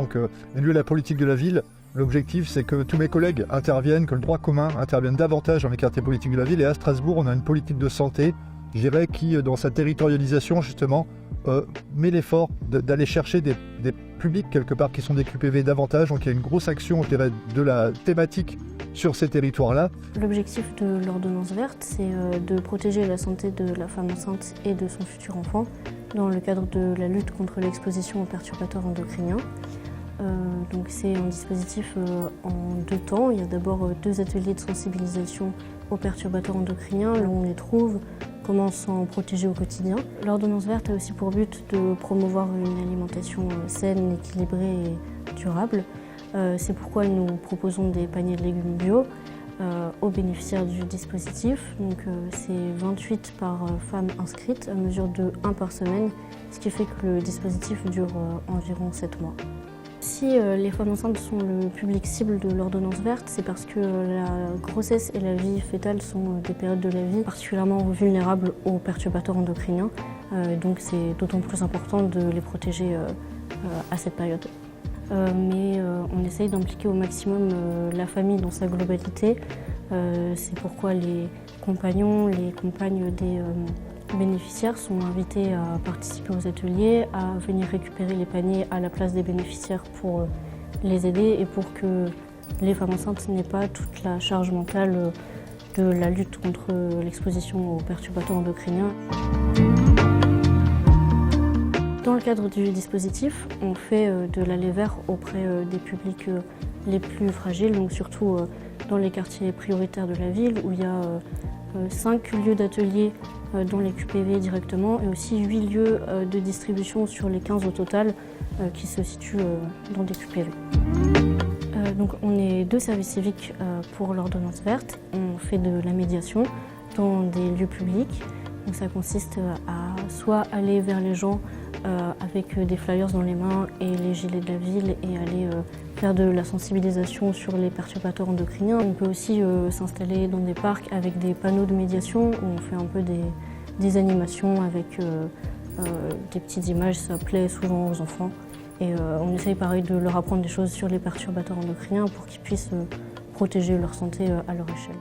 tant qu'élu à la politique de la ville, l'objectif c'est que tous mes collègues interviennent, que le droit commun intervienne davantage dans les quartiers politiques de la ville. Et à Strasbourg, on a une politique de santé, je dirais, qui, dans sa territorialisation justement, met l'effort d'aller chercher des publics quelque part qui sont des QPV davantage. Donc il y a une grosse action, je dirais, de la thématique sur ces territoires-là. L'objectif de l'ordonnance verte, c'est de protéger la santé de la femme enceinte et de son futur enfant dans le cadre de la lutte contre l'exposition aux perturbateurs endocriniens. Donc c'est un dispositif en 2 temps. Il y a d'abord 2 ateliers de sensibilisation aux perturbateurs endocriniens, là où on les trouve, comment s'en protéger au quotidien. L'ordonnance verte a aussi pour but de promouvoir une alimentation saine, équilibrée et durable. C'est pourquoi nous proposons des paniers de légumes bio aux bénéficiaires du dispositif. Donc c'est 28 par femme inscrite à mesure de 1 par semaine, ce qui fait que le dispositif dure environ 7 mois. Si les femmes enceintes sont le public cible de l'ordonnance verte, c'est parce que la grossesse et la vie fœtale sont des périodes de la vie particulièrement vulnérables aux perturbateurs endocriniens. Donc c'est d'autant plus important de les protéger à cette période. Mais on essaye d'impliquer au maximum la famille dans sa globalité. C'est pourquoi les compagnons, les compagnes des bénéficiaires sont invités à participer aux ateliers, à venir récupérer les paniers à la place des bénéficiaires pour les aider et pour que les femmes enceintes n'aient pas toute la charge mentale de la lutte contre l'exposition aux perturbateurs endocriniens. Dans le cadre du dispositif, on fait de l'aller vert auprès des publics les plus fragiles, donc surtout dans les quartiers prioritaires de la ville où il y a 5 lieux d'ateliers dans les QPV directement et aussi 8 lieux de distribution sur les 15 au total qui se situent dans des QPV. Donc on est 2 services civiques pour l'ordonnance verte. On fait de la médiation dans des lieux publics. Donc ça consiste à soit aller vers les gens avec des flyers dans les mains et les gilets de la ville et aller faire de la sensibilisation sur les perturbateurs endocriniens. On peut aussi s'installer dans des parcs avec des panneaux de médiation où on fait un peu des animations avec des petites images, ça plaît souvent aux enfants. Et on essaye pareil de leur apprendre des choses sur les perturbateurs endocriniens pour qu'ils puissent protéger leur santé à leur échelle.